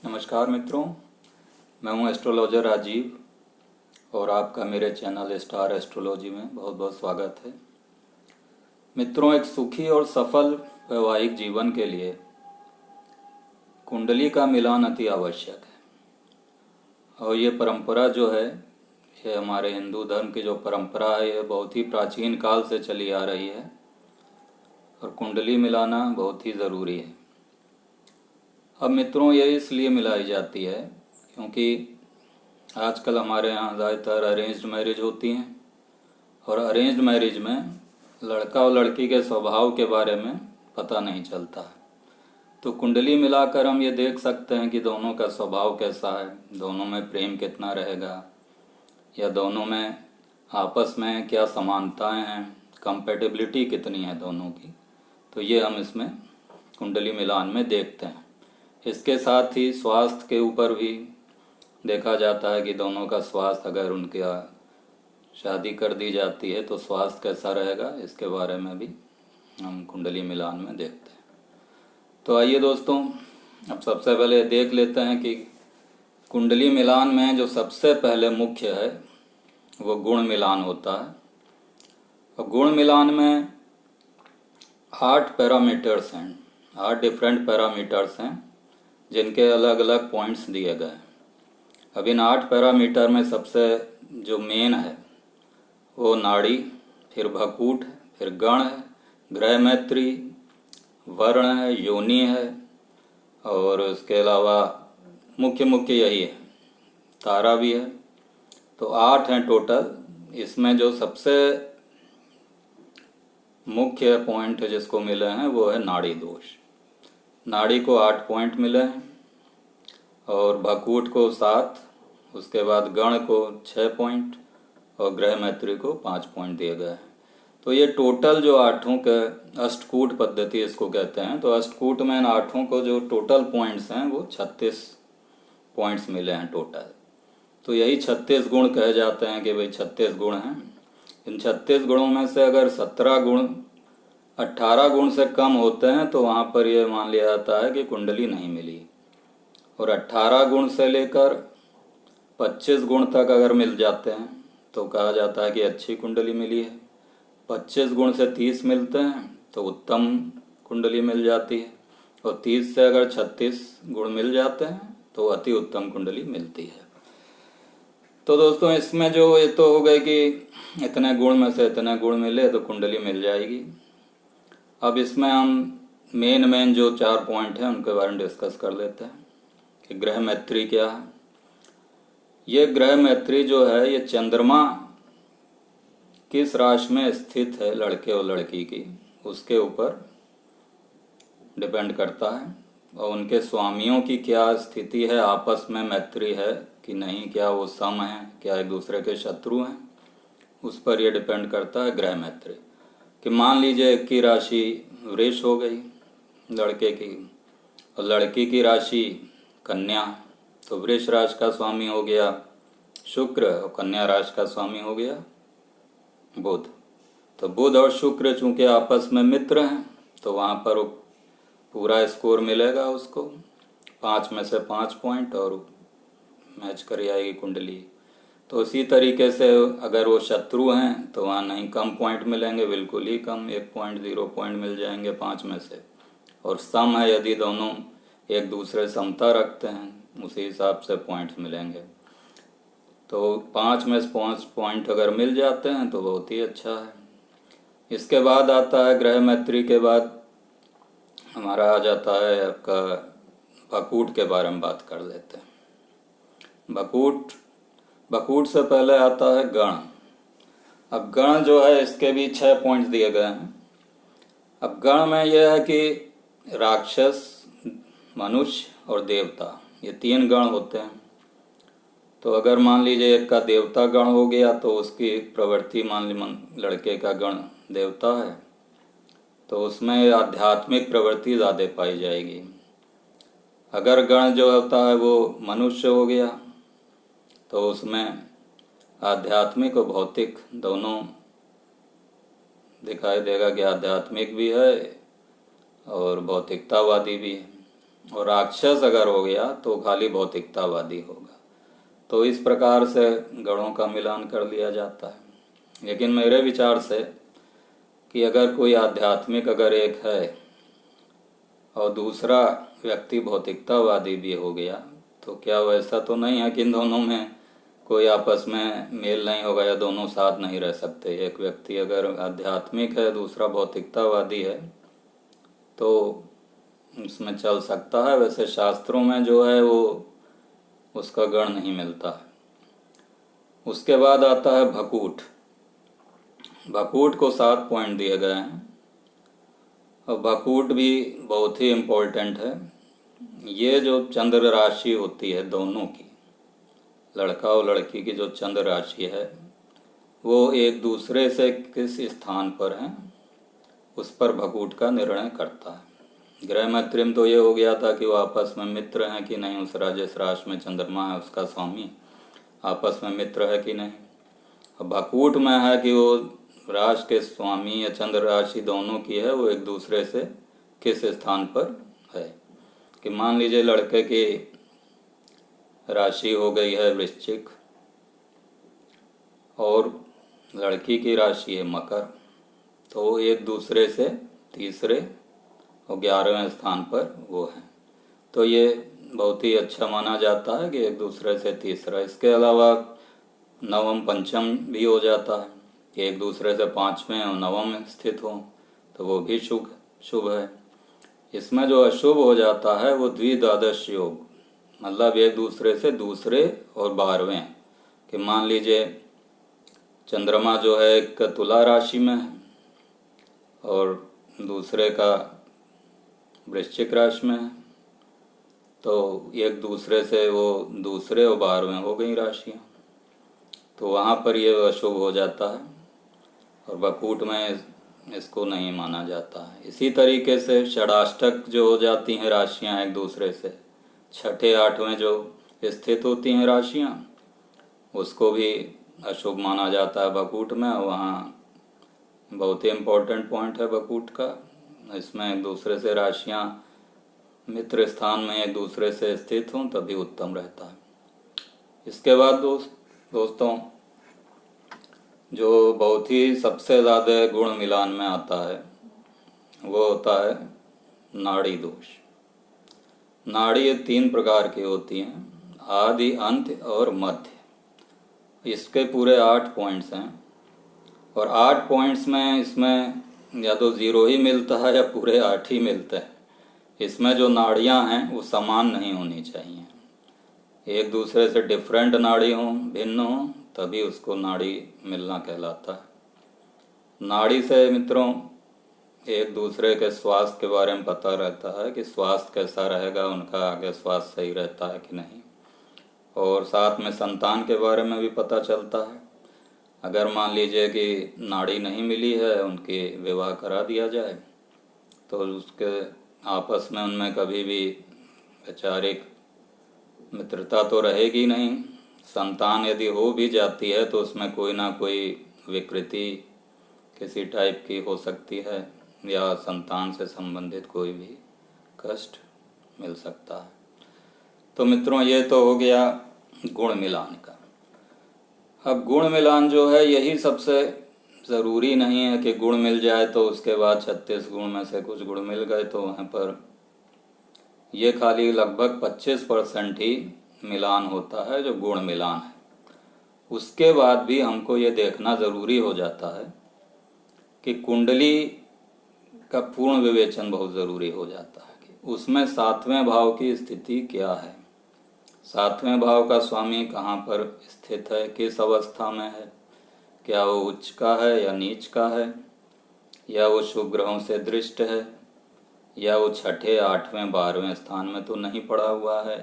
नमस्कार मित्रों, मैं हूं एस्ट्रोलॉजर राजीव और आपका मेरे चैनल स्टार एस्ट्रोलॉजी में बहुत बहुत स्वागत है। मित्रों, एक सुखी और सफल वैवाहिक जीवन के लिए कुंडली का मिलान अति आवश्यक है। और ये परंपरा जो है, ये हमारे हिंदू धर्म की जो परंपरा है, ये बहुत ही प्राचीन काल से चली आ रही है और कुंडली मिलाना बहुत ही ज़रूरी है। अब मित्रों, ये इसलिए मिलाई जाती है क्योंकि आजकल हमारे यहाँ ज़्यादातर अरेंज्ड मैरिज होती हैं और अरेंज्ड मैरिज में लड़का और लड़की के स्वभाव के बारे में पता नहीं चलता है। तो कुंडली मिलाकर हम ये देख सकते हैं कि दोनों का स्वभाव कैसा है, दोनों में प्रेम कितना रहेगा या दोनों में आपस में क्या समानताएं हैं, कंपेटिबिलिटी कितनी है दोनों की। तो ये हम इसमें कुंडली मिलान में देखते हैं। इसके साथ ही स्वास्थ्य के ऊपर भी देखा जाता है कि दोनों का स्वास्थ्य, अगर उनकी शादी कर दी जाती है तो स्वास्थ्य कैसा रहेगा, इसके बारे में भी हम कुंडली मिलान में देखते हैं। तो आइए दोस्तों, अब सबसे पहले देख लेते हैं कि कुंडली मिलान में जो सबसे पहले मुख्य है वो गुण मिलान होता है। और गुण मिलान में 8 पैरामीटर्स हैं, 8 डिफरेंट पैरामीटर्स हैं जिनके अलग अलग पॉइंट्स दिए गए हैं। अब इन 8 पैरामीटर में सबसे जो मेन है वो नाड़ी, फिर भकूट, फिर गण है, ग्रह मैत्री, वर्ण है, योनि है और उसके अलावा मुख्य यही है, तारा भी है। तो 8 हैं टोटल। इसमें जो सबसे मुख्य पॉइंट जिसको मिले हैं वो है नाड़ी दोष। नाड़ी को 8 पॉइंट मिले हैं और भकूट को 7, उसके बाद गण को 6 पॉइंट और ग्रह मैत्री को 5 पॉइंट दिए गए हैं। तो ये टोटल जो 8 के अष्टकूट पद्धति इसको कहते हैं। तो अष्टकूट में इन 8 को जो टोटल पॉइंट्स हैं वो 36 पॉइंट्स मिले हैं टोटल। तो यही 36 गुण कहे जाते हैं कि भाई 36 गुण हैं। इन 36 गुणों में से अगर 17 गुण 18 गुण से कम होते हैं तो वहाँ पर यह मान लिया जाता है कि कुंडली नहीं मिली। और 18 गुण से लेकर 25 गुण तक अगर मिल जाते हैं तो कहा जाता है कि अच्छी कुंडली मिली है। 25 गुण से 30 मिलते हैं तो उत्तम कुंडली मिल जाती है। और 30 से अगर 36 गुण मिल जाते हैं तो अति उत्तम कुंडली मिलती है। तो दोस्तों, इसमें जो ये तो हो गए कि इतने गुण में से इतने गुण मिले तो कुंडली मिल जाएगी। अब इसमें हम मेन जो 4 पॉइंट हैं उनके बारे में डिस्कस कर लेते हैं कि ग्रह मैत्री क्या है। ये ग्रह मैत्री जो है, ये चंद्रमा किस राशि में स्थित है लड़के और लड़की की, उसके ऊपर डिपेंड करता है। और उनके स्वामियों की क्या स्थिति है, आपस में मैत्री है कि नहीं, क्या वो सम हैं, क्या एक दूसरे के शत्रु हैं, उस पर यह डिपेंड करता है ग्रह मैत्री। कि मान लीजिए एक की राशि वृष हो गई लड़के की और लड़की की राशि कन्या, तो वृष राशि का स्वामी हो गया शुक्र और कन्या राशि का स्वामी हो गया बुध। तो बुध और शुक्र चूंकि आपस में मित्र हैं तो वहाँ पर पूरा स्कोर मिलेगा उसको, 5 में से 5 पॉइंट और मैच कर आएगी कुंडली। तो इसी तरीके से अगर वो शत्रु हैं तो वहाँ नहीं कम पॉइंट मिलेंगे, बिल्कुल ही कम, 1 पॉइंट 0 पॉइंट मिल जाएंगे 5 में से। और सम है, यदि दोनों एक दूसरे समता रखते हैं उसी हिसाब से पॉइंट्स मिलेंगे। तो 5 में से 5 पॉइंट अगर मिल जाते हैं तो बहुत ही अच्छा है। इसके बाद आता है ग्रह मैत्री के बाद हमारा आ जाता है आपका भकूट के बारे में बात कर लेते हैं। भकूट से पहले आता है गण। अब गण जो है, इसके भी 6 पॉइंट्स दिए गए हैं। अब गण में यह है कि राक्षस, मनुष्य और देवता, ये 3 गण होते हैं। तो अगर मान लीजिए एक का देवता गण हो गया तो उसकी प्रवृत्ति, मान लीजिए लड़के का गण देवता है तो उसमें आध्यात्मिक प्रवृत्ति ज़्यादा पाई जाएगी। अगर गण जो होता है वो मनुष्य हो गया तो उसमें आध्यात्मिक और भौतिक दोनों दिखाई देगा कि आध्यात्मिक भी है और भौतिकतावादी भी है। और राक्षस अगर हो गया तो खाली भौतिकतावादी होगा। तो इस प्रकार से गणों का मिलान कर लिया जाता है। लेकिन मेरे विचार से कि अगर कोई आध्यात्मिक अगर एक है और दूसरा व्यक्ति भौतिकतावादी भी हो गया, तो क्या वैसा तो नहीं है कि इन दोनों में कोई आपस में मेल नहीं होगा या दोनों साथ नहीं रह सकते। एक व्यक्ति अगर आध्यात्मिक है, दूसरा भौतिकतावादी है, तो उसमें चल सकता है। वैसे शास्त्रों में जो है वो उसका गण नहीं मिलता है। उसके बाद आता है भकूट। भकूट को 7 पॉइंट दिए गए हैं और भकूट भी बहुत ही इम्पोर्टेंट है। ये जो चंद्र राशि होती है दोनों की, लड़का और लड़की की जो चंद्र राशि है, वो एक दूसरे से किस स्थान पर है उस पर भकूट का निर्णय करता है। ग्रह मैत्रिम तो ये हो गया था कि वो आपस में मित्र हैं कि नहीं, उस जिस राशि में चंद्रमा है उसका स्वामी आपस में मित्र है कि नहीं। अब भकूट में है कि वो राशि के स्वामी या चंद्र राशि दोनों की है, वो एक दूसरे से किस स्थान पर है। कि मान लीजिए लड़के की राशि हो गई है वृश्चिक और लड़की की राशि है मकर, तो एक दूसरे से तीसरे और 11वें स्थान पर वो है। तो ये बहुत ही अच्छा माना जाता है कि एक दूसरे से तीसरा। इसके अलावा नवम पंचम भी हो जाता है कि एक दूसरे से 5वें और 9वें में स्थित हो, तो वो भी शुभ है। इसमें जो अशुभ हो जाता है वो द्विद्वादश योग, मतलब एक दूसरे से दूसरे और 12वें। कि मान लीजिए चंद्रमा जो है एक तुला राशि में है और दूसरे का वृश्चिक राशि में है, तो एक दूसरे से वो दूसरे और 12वें हो गई राशियाँ, तो वहाँ पर ये अशुभ हो जाता है और भकूट में इसको नहीं माना जाता है। इसी तरीके से षडाष्टक जो हो जाती हैं राशियाँ एक दूसरे से, 6ठे 8वें जो स्थित होती हैं राशियाँ, उसको भी अशुभ माना जाता है भकूट में। वहाँ बहुत ही इम्पोर्टेंट पॉइंट है भकूट का। इसमें एक दूसरे से राशियाँ मित्र स्थान में एक दूसरे से स्थित हों तभी उत्तम रहता है। इसके बाद दोस्तों जो बहुत ही सबसे ज़्यादा गुण मिलान में आता है वो होता है नाड़ी दोष। नाड़ी 3 प्रकार की होती हैं, आदि, अंत और मध्य। इसके पूरे 8 पॉइंट्स हैं और 8 पॉइंट्स में इसमें या तो 0 ही मिलता है या पूरे 8 ही मिलते हैं। इसमें जो नाड़ियाँ हैं वो समान नहीं होनी चाहिए, एक दूसरे से डिफरेंट नाड़ी हों, भिन्न हों, तभी उसको नाड़ी मिलना कहलाता है। नाड़ी से मित्रों एक दूसरे के स्वास्थ्य के बारे में पता रहता है कि स्वास्थ्य कैसा रहेगा, उनका आगे स्वास्थ्य सही रहता है कि नहीं, और साथ में संतान के बारे में भी पता चलता है। अगर मान लीजिए कि नाड़ी नहीं मिली है, उनके विवाह करा दिया जाए, तो उसके आपस में उनमें कभी भी वैचारिक मित्रता तो रहेगी नहीं। संतान यदि हो भी जाती है तो उसमें कोई ना कोई विकृति किसी टाइप की हो सकती है या संतान से संबंधित कोई भी कष्ट मिल सकता है। तो मित्रों ये तो हो गया गुण मिलान का। अब गुण मिलान जो है यही सबसे ज़रूरी नहीं है कि गुण मिल जाए तो उसके बाद 36 गुण में से कुछ गुण मिल गए तो वहाँ पर ये खाली लगभग 25% ही मिलान होता है जो गुण मिलान है। उसके बाद भी हमको ये देखना ज़रूरी हो जाता है कि कुंडली का पूर्ण विवेचन बहुत ज़रूरी हो जाता है कि उसमें 7वें भाव की स्थिति क्या है, 7वें भाव का स्वामी कहाँ पर स्थित है, किस अवस्था में है, क्या वो उच्च का है या नीच का है, या वो शुभ ग्रहों से दृष्ट है, या वो 6ठे 8वें 12वें स्थान में तो नहीं पड़ा हुआ है।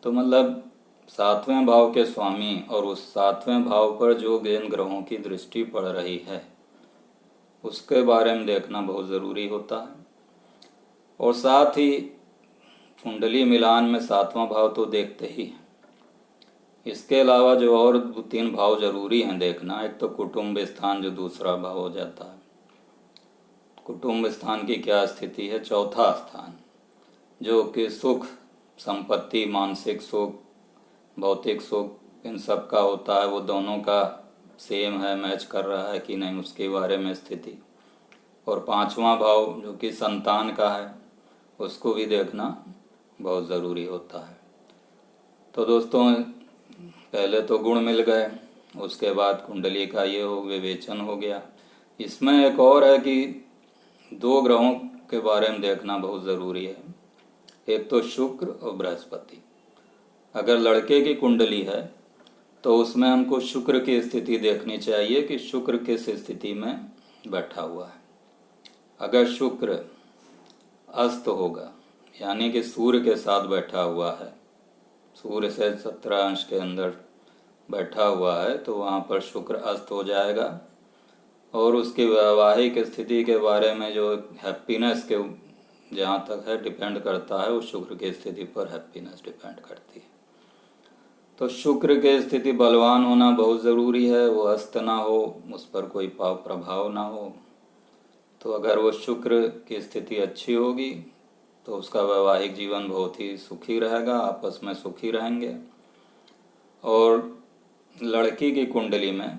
तो मतलब 7वें भाव के स्वामी और उस 7वें भाव पर जो जिन ग्रहों की दृष्टि पड़ रही है उसके बारे में देखना बहुत ज़रूरी होता है। और साथ ही कुंडली मिलान में 7वां भाव तो देखते ही हैं, इसके अलावा जो और 3 भाव जरूरी हैं देखना, एक तो कुटुंब स्थान जो दूसरा भाव हो जाता है। कुटुंब स्थान की क्या स्थिति है, चौथा स्थान, जो कि सुख, संपत्ति, मानसिक सुख, भौतिक सुख, इन सब का होता है, वो दोनों का सेम है, मैच कर रहा है कि नहीं, उसके बारे में स्थिति। और 5वां भाव जो कि संतान का है, उसको भी देखना बहुत ज़रूरी होता है। तो दोस्तों, पहले तो गुण मिल गए, उसके बाद कुंडली का ये हो विवेचन हो गया। इसमें एक और है कि 2 ग्रहों के बारे में देखना बहुत ज़रूरी है, एक तो शुक्र और बृहस्पति। अगर लड़के की कुंडली है तो उसमें हमको शुक्र की स्थिति देखनी चाहिए कि शुक्र किस स्थिति में बैठा हुआ है। अगर शुक्र अस्त होगा, यानी कि सूर्य के साथ बैठा हुआ है, सूर्य से 17 अंश के अंदर बैठा हुआ है, तो वहाँ पर शुक्र अस्त हो जाएगा। और उसकी वैवाहिक स्थिति के बारे में जो हैप्पीनेस के जहाँ तक है डिपेंड करता है, उस शुक्र की स्थिति पर हैप्पीनेस डिपेंड करती है। तो शुक्र की स्थिति बलवान होना बहुत ज़रूरी है, वो अस्त ना हो, उस पर कोई पाप प्रभाव ना हो। तो अगर वो शुक्र की स्थिति अच्छी होगी तो उसका वैवाहिक जीवन बहुत ही सुखी रहेगा, आपस में सुखी रहेंगे। और लड़की की कुंडली में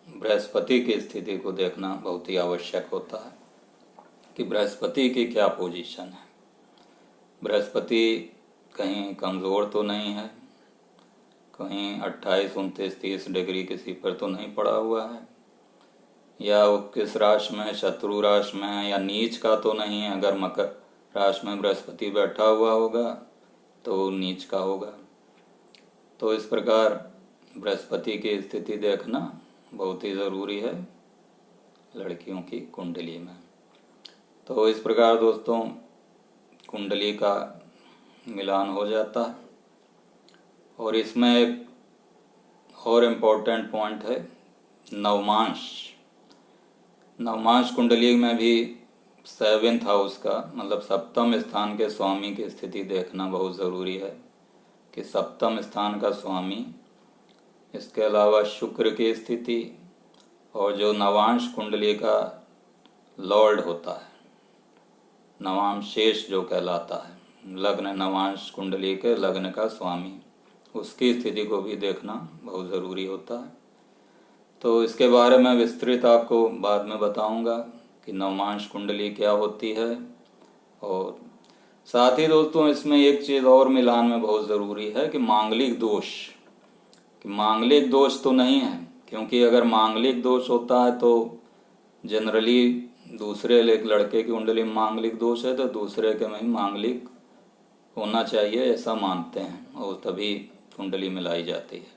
बृहस्पति की स्थिति को देखना बहुत ही आवश्यक होता है कि बृहस्पति की क्या पोजीशन है। बृहस्पति कहीं कमज़ोर तो नहीं है, कहीं 28, 29, 30 डिग्री किसी पर तो नहीं पड़ा हुआ है, या वो किस राशि में, शत्रु राशि में, या नीच का तो नहीं है। अगर मकर राशि में बृहस्पति बैठा हुआ होगा तो नीच का होगा। तो इस प्रकार बृहस्पति की स्थिति देखना बहुत ही ज़रूरी है लड़कियों की कुंडली में। तो इस प्रकार दोस्तों कुंडली का मिलान हो जाता है। और इसमें एक और इम्पोर्टेंट पॉइंट है नवमांश। नवमांश कुंडली में भी 7th हाउस का, मतलब 7वें स्थान के स्वामी की स्थिति देखना बहुत ज़रूरी है कि 7वें स्थान का स्वामी, इसके अलावा शुक्र की स्थिति, और जो नवांश कुंडली का लॉर्ड होता है, नवांश शेष जो कहलाता है, लग्न नवांश कुंडली के लग्न का स्वामी, उसकी स्थिति को भी देखना बहुत ज़रूरी होता है। तो इसके बारे में विस्तृत आपको बाद में बताऊंगा कि नवमांश कुंडली क्या होती है। और साथ ही दोस्तों इसमें एक चीज़ और मिलान में बहुत ज़रूरी है कि मांगलिक दोष, कि मांगलिक दोष तो नहीं है, क्योंकि अगर मांगलिक दोष होता है तो जनरली दूसरे एक लड़के की कुंडली में मांगलिक दोष है तो दूसरे के में मांगलिक होना चाहिए, ऐसा मानते हैं, और तभी कुंडली मिलाई जाती है।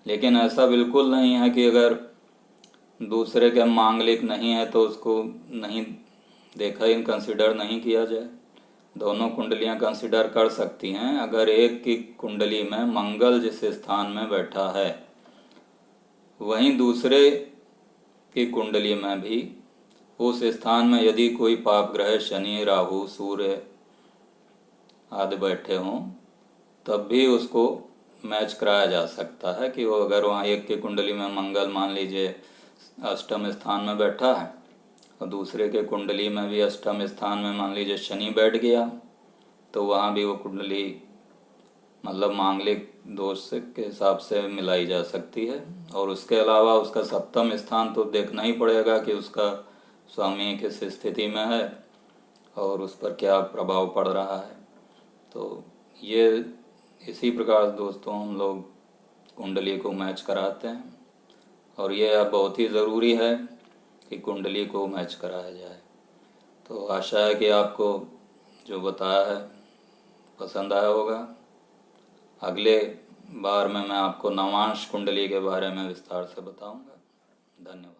लेकिन ऐसा बिल्कुल नहीं है कि अगर दूसरे के मांगलिक नहीं है तो उसको नहीं देखा, इन कंसिडर नहीं किया जाए। दोनों कुंडलियां कंसिडर कर सकती हैं। अगर एक की कुंडली में मंगल जिस स्थान में बैठा है, वहीं दूसरे की कुंडली में भी उस स्थान में यदि कोई पाप ग्रह शनि, राहु, सूर्य आदि बैठे हों, तब भी उसको मैच कराया जा सकता है कि वो अगर वहाँ एक की कुंडली में मंगल मान लीजिए 8वें स्थान में बैठा है और दूसरे के कुंडली में भी 8वें स्थान में मान लीजिए शनि बैठ गया, तो वहाँ भी वो कुंडली मतलब मांगलिक दोष के हिसाब से मिलाई जा सकती है। और उसके अलावा उसका 7वां स्थान तो देखना ही पड़ेगा कि उसका स्वामी किस स्थिति में है और उस पर क्या प्रभाव पड़ रहा है। तो ये इसी प्रकार दोस्तों हम लोग कुंडली को मैच कराते हैं, और ये अब बहुत ही ज़रूरी है कि कुंडली को मैच कराया जाए। तो आशा है कि आपको जो बताया है पसंद आया होगा। अगले बार में मैं आपको नवांश कुंडली के बारे में विस्तार से बताऊंगा। धन्यवाद।